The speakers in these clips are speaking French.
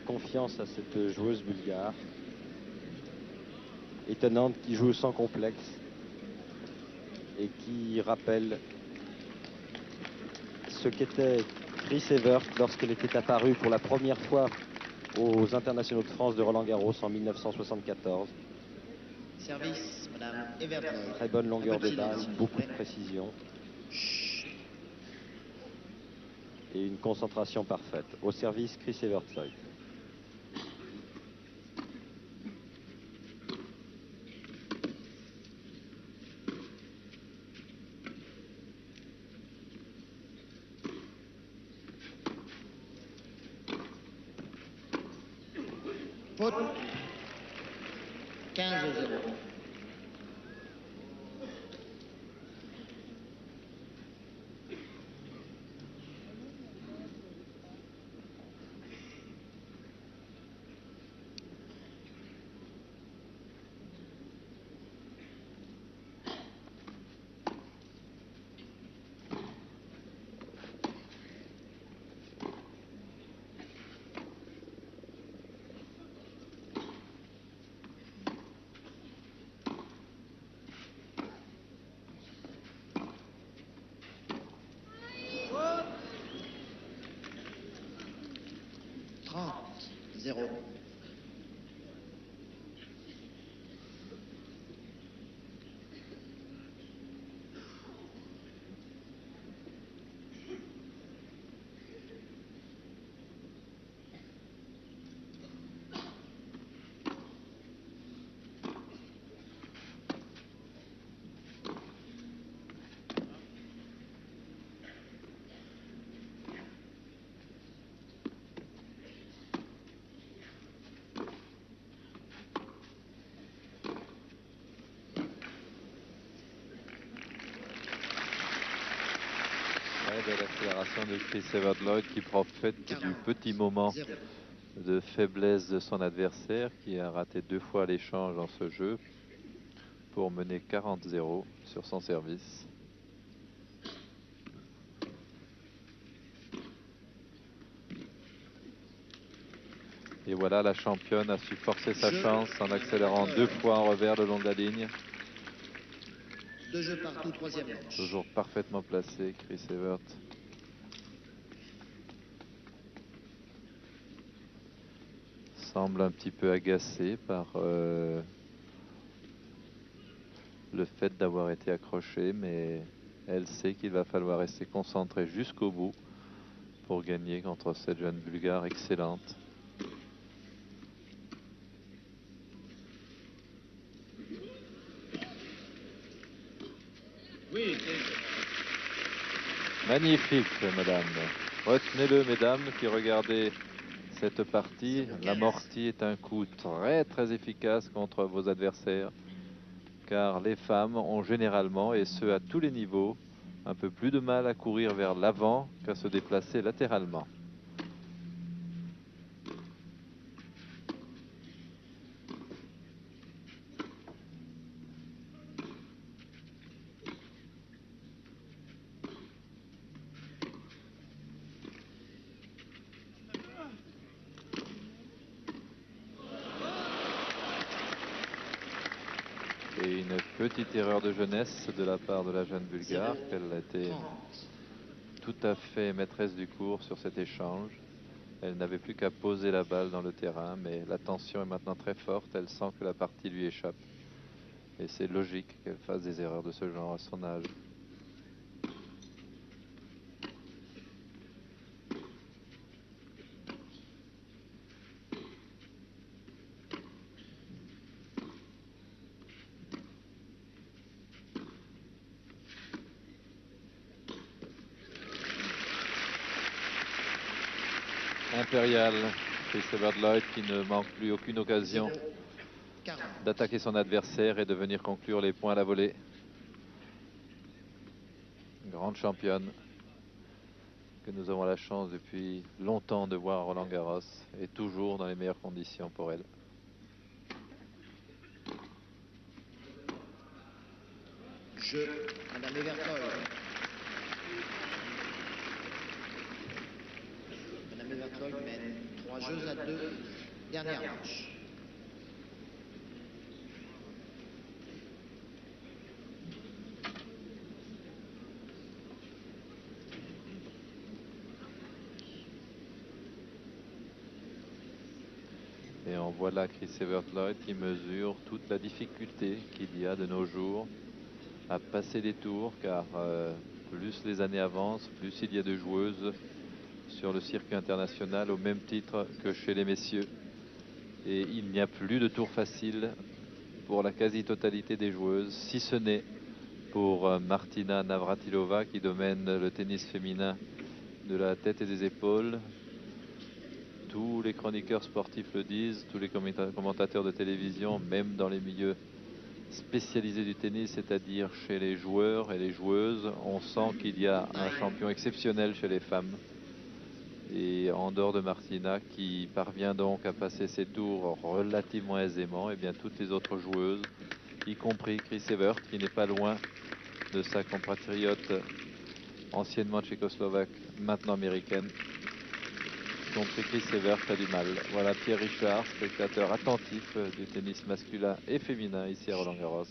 confiance à cette joueuse bulgare. Étonnante, qui joue sans complexe et qui rappelle ce qu'était Chris Evert lorsqu'elle était apparue pour la première fois aux internationaux de France de Roland-Garros en 1974. Service, Madame Evert. Très bonne longueur de balle, beaucoup de précision. Et une concentration parfaite. Au service, Chris Evertsluit. Faute. 15-0. Zéro. De l'accélération de Chris Evert qui profite du petit moment de faiblesse de son adversaire qui a raté 2 fois l'échange dans ce jeu pour mener 40-0 sur son service. Et voilà, la championne a su forcer sa chance en accélérant 2 fois en revers le long de la ligne. 2 jeux partout, troisième manche. Toujours parfaitement placé, Chris Evert. Semble un petit peu agacé par le fait d'avoir été accroché, mais elle sait qu'il va falloir rester concentré jusqu'au bout pour gagner contre cette jeune Bulgare excellente. Oui, magnifique, madame. Retenez-le, mesdames, qui regardez cette partie. L'amorti est un coup très très efficace contre vos adversaires, car les femmes ont généralement, et ce à tous les niveaux, un peu plus de mal à courir vers l'avant qu'à se déplacer latéralement. Et une petite erreur de jeunesse de la part de la jeune Bulgare, qu'elle a été tout à fait maîtresse du cours sur cet échange. Elle n'avait plus qu'à poser la balle dans le terrain, mais la tension est maintenant très forte. Elle sent que la partie lui échappe. Et c'est logique qu'elle fasse des erreurs de ce genre à son âge. Impérial, Chris Evert qui ne manque plus aucune occasion d'attaquer son adversaire et de venir conclure les points à la volée. Grande championne que nous avons la chance depuis longtemps de voir à Roland-Garros et toujours dans les meilleures conditions pour elle. Jeu, Madame Evertoy. Madame Evertoy mène 3 jeux à 2. Dernière manche. Et on voit là Chris Evert-Lloyd qui mesure toute la difficulté qu'il y a de nos jours à passer les tours, car plus les années avancent, plus il y a de joueuses sur le circuit international au même titre que chez les messieurs. Et il n'y a plus de tours faciles pour la quasi-totalité des joueuses, si ce n'est pour Martina Navratilova qui domine le tennis féminin de la tête et des épaules. Tous les chroniqueurs sportifs le disent, tous les commentateurs de télévision, même dans les milieux spécialisés du tennis, c'est-à-dire chez les joueurs et les joueuses, on sent qu'il y a un champion exceptionnel chez les femmes. Et en dehors de Martina, qui parvient donc à passer ses tours relativement aisément, et bien toutes les autres joueuses, y compris Chris Evert, qui n'est pas loin de sa compatriote anciennement tchécoslovaque, maintenant américaine, y compris Chris Evert a du mal. Voilà Pierre Richard, spectateur attentif du tennis masculin et féminin ici à Roland-Garros.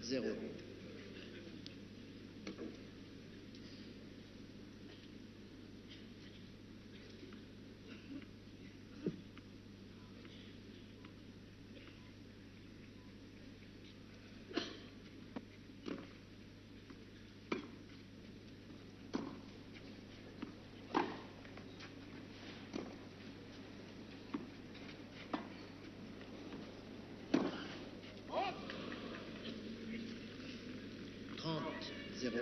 Zéro. Zéro.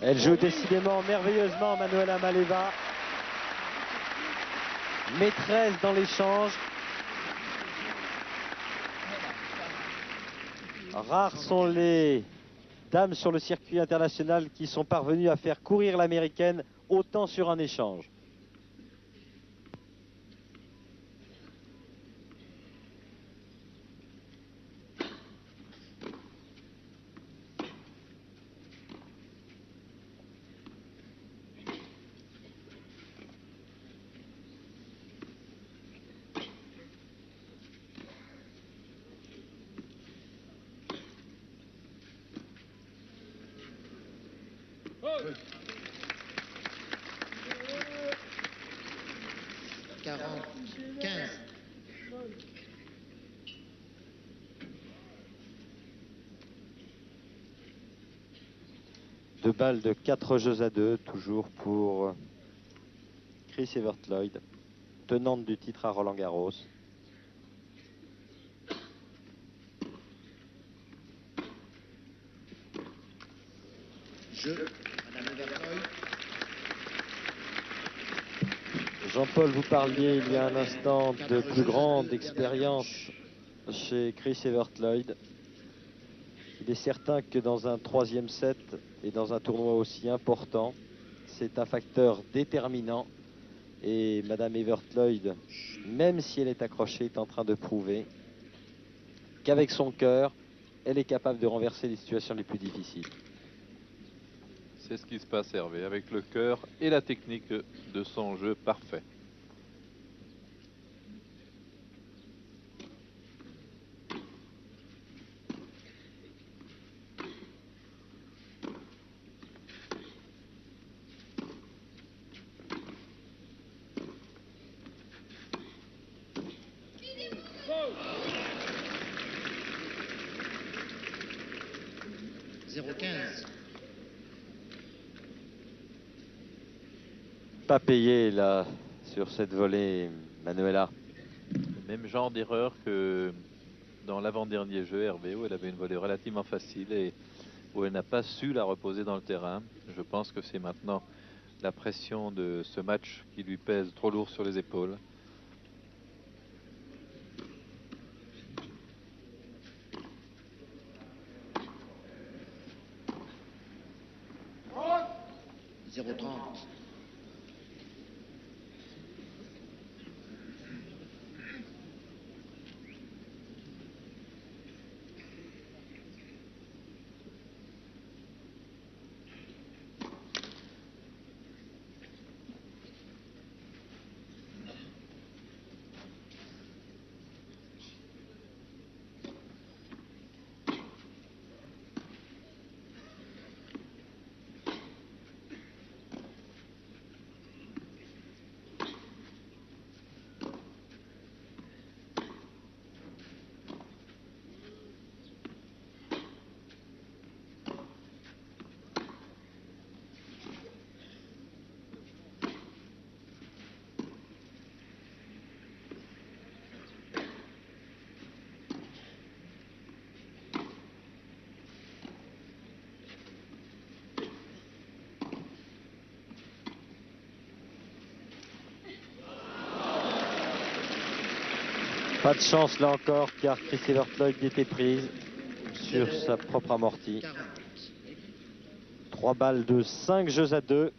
Elle joue décidément merveilleusement, Manuela Maleva. Maîtresse dans l'échange. Rares sont les dames sur le circuit international qui sont parvenues à faire courir l'américaine autant sur un échange. Deux balles de 4 jeux à 2, toujours pour Chris Evert-Lloyd, tenante du titre à Roland-Garros. Madame Evert-Lloyd. Jean-Paul, vous parliez il y a un instant de plus grande expérience chez Chris Evert-Lloyd. Il est certain que dans un troisième set et dans un tournoi aussi important, c'est un facteur déterminant. Et Madame Evert Lloyd, même si elle est accrochée, est en train de prouver qu'avec son cœur, elle est capable de renverser les situations les plus difficiles. C'est ce qui se passe, Hervé, avec le cœur et la technique de son jeu parfait. Pas payé là sur cette volée, Manuela. Même genre d'erreur que dans l'avant-dernier jeu, Hervé, où elle avait une volée relativement facile et où elle n'a pas su la reposer dans le terrain. Je pense que c'est maintenant la pression de ce match qui lui pèse trop lourd sur les épaules. Pas de chance là encore, car Chris Evert Lloyd était prise sur sa propre amortie. 3 balles de 5 jeux à 2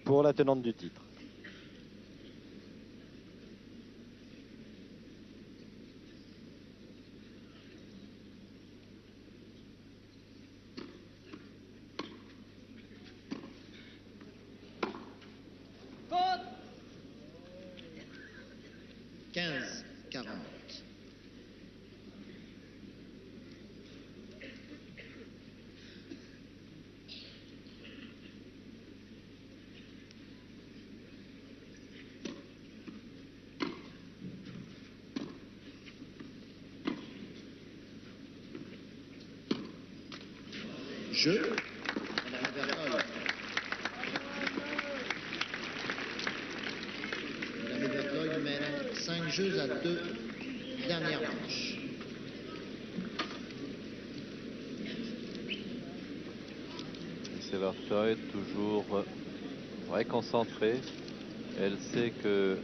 pour la tenante du titre. Jeu. Madame Evert Lloyd mène 5 jeux à 2. Dernière manche. Evert Lloyd toujours concentrée. Elle sait que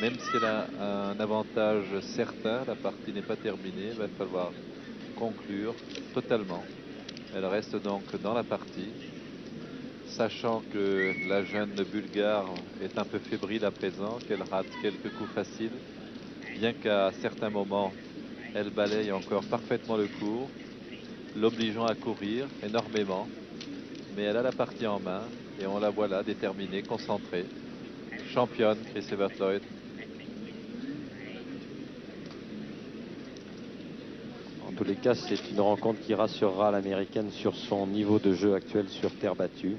même si elle a un avantage certain, la partie n'est pas terminée. Il va falloir conclure totalement. Elle reste donc dans la partie, sachant que la jeune Bulgare est un peu fébrile à présent, qu'elle rate quelques coups faciles, bien qu'à certains moments, elle balaye encore parfaitement le court, l'obligeant à courir énormément. Mais elle a la partie en main et on la voit là, déterminée, concentrée. Championne, Chris Evert Lloyd. En tous les cas, c'est une rencontre qui rassurera l'américaine sur son niveau de jeu actuel sur terre battue.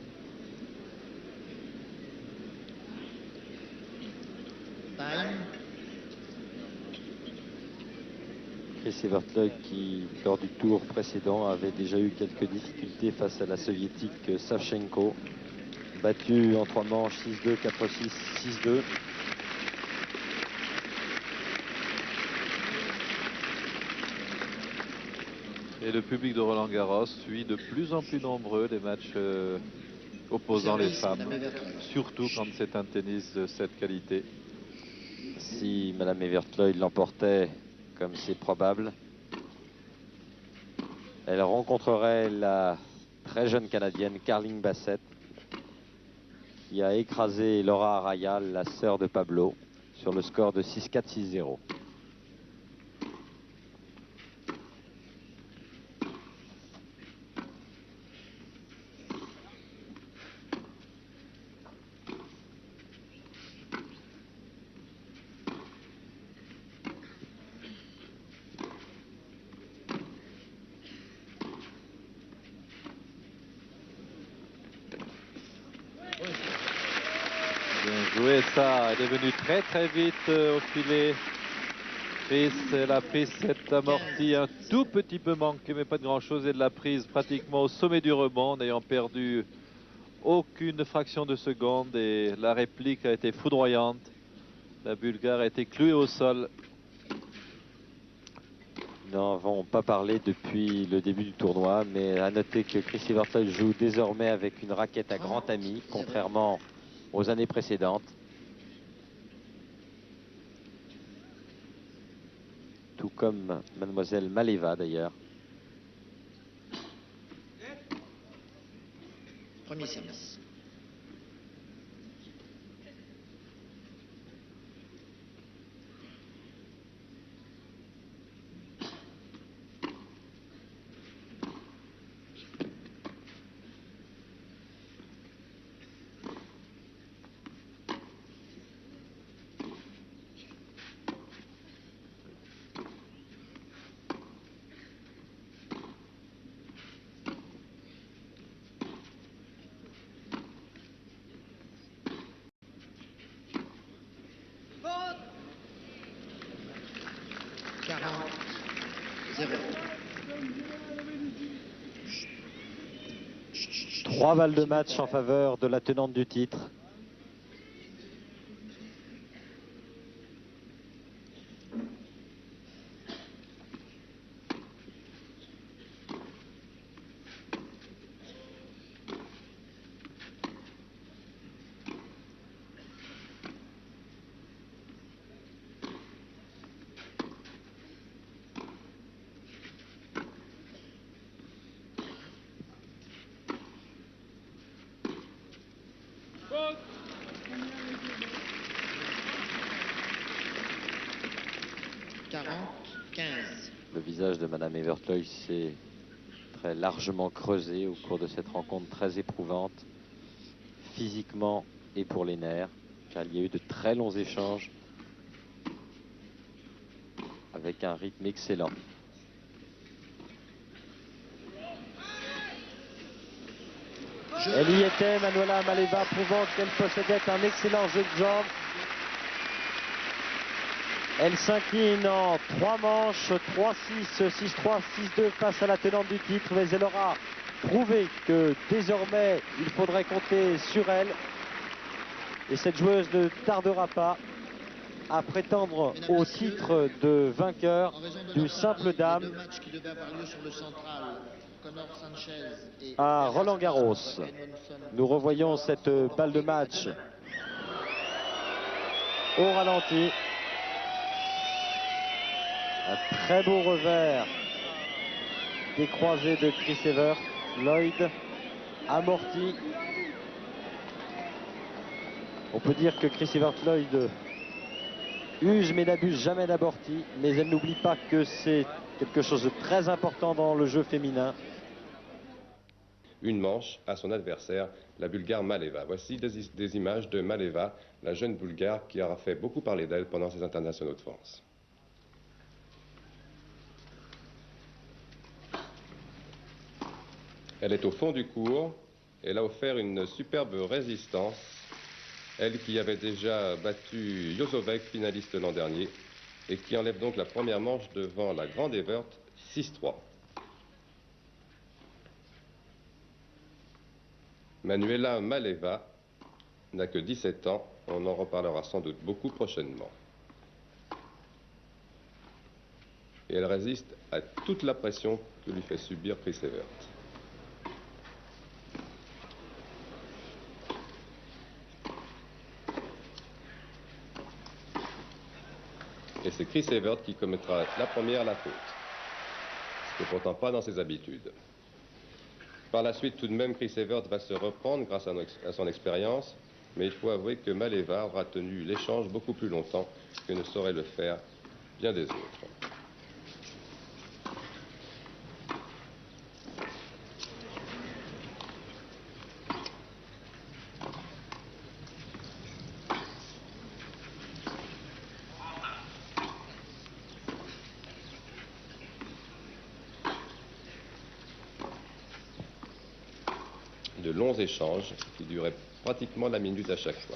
Chris Evert Lloyd qui, lors du tour précédent, avait déjà eu quelques difficultés face à la soviétique Savchenko, battue en 3 manches 6-2, 4-6, 6-2. Et le public de Roland Garros suit de plus en plus nombreux les matchs opposant les femmes, surtout quand c'est un tennis de cette qualité. Si Madame Evert Lloyd l'emportait, comme c'est probable, Elle rencontrerait la très jeune Canadienne Carling Bassett, qui a écrasé Laura Araya, la sœur de Pablo, sur le score de 6-4, 6-0. Bien joué, ça est devenu très très vite au filet. Chris, elle a pris cette amortie un tout petit peu manquée, mais pas de grand chose. Elle l'a prise pratiquement au sommet du rebond, n'ayant perdu aucune fraction de seconde. Et la réplique a été foudroyante. La Bulgare a été clouée au sol. Nous n'en avons pas parlé depuis le début du tournoi, mais à noter que Chris Evertoy joue désormais avec une raquette à grand ami, contrairement aux années précédentes. Tout comme mademoiselle Maleva d'ailleurs. Premier service. Trois balles de match en faveur de la tenante du titre. Le visage de Madame Evertoy s'est très largement creusé au cours de cette rencontre très éprouvante, physiquement et pour les nerfs, car il y a eu de très longs échanges avec un rythme excellent. Elle y était, Manuela Maleva, prouvant qu'elle possédait un excellent jeu de jambes. Elle s'incline en 3 manches, 3-6, 6-3, 6-2 face à la tenante du titre, mais elle aura prouvé que désormais il faudrait compter sur elle. Et cette joueuse ne tardera pas à prétendre au titre de vainqueur du simple dame à Roland-Garros. Nous revoyons cette balle de match au ralenti. Un très beau revers des croisés de Chris Evert. Lloyd amorti. On peut dire que Chris Evert Lloyd use mais n'abuse jamais d'amorti, mais elle n'oublie pas que c'est quelque chose de très important dans le jeu féminin. Une manche à son adversaire, la Bulgare Maleva. Voici des images de Maleva, la jeune Bulgare qui aura fait beaucoup parler d'elle pendant ses internationaux de France. Elle est au fond du court. Elle a offert une superbe résistance. Elle qui avait déjà battu Jozovec, finaliste l'an dernier, et qui enlève donc la première manche devant la grande Evert, 6-3. Manuela Maleva n'a que 17 ans. On en reparlera sans doute beaucoup prochainement. Et elle résiste à toute la pression que lui fait subir Chris Evert. Et c'est Chris Evert qui commettra la première la faute. Ce n'est pourtant pas dans ses habitudes. Par la suite, tout de même, Chris Evert va se reprendre grâce à son expérience, mais il faut avouer que Maléva aura tenu l'échange beaucoup plus longtemps que ne sauraient le faire bien des autres. De longs échanges qui duraient pratiquement la minute à chaque fois.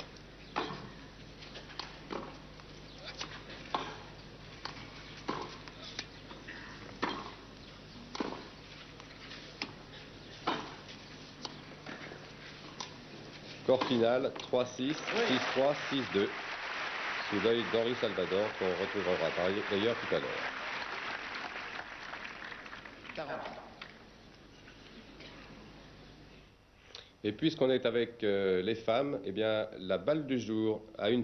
Score final 3-6, 6-3, 6-2, sous l'œil d'Henri Salvador, qu'on retrouvera d'ailleurs tout à l'heure. 40. Et puisqu'on est avec les femmes, eh bien, la balle du jour a une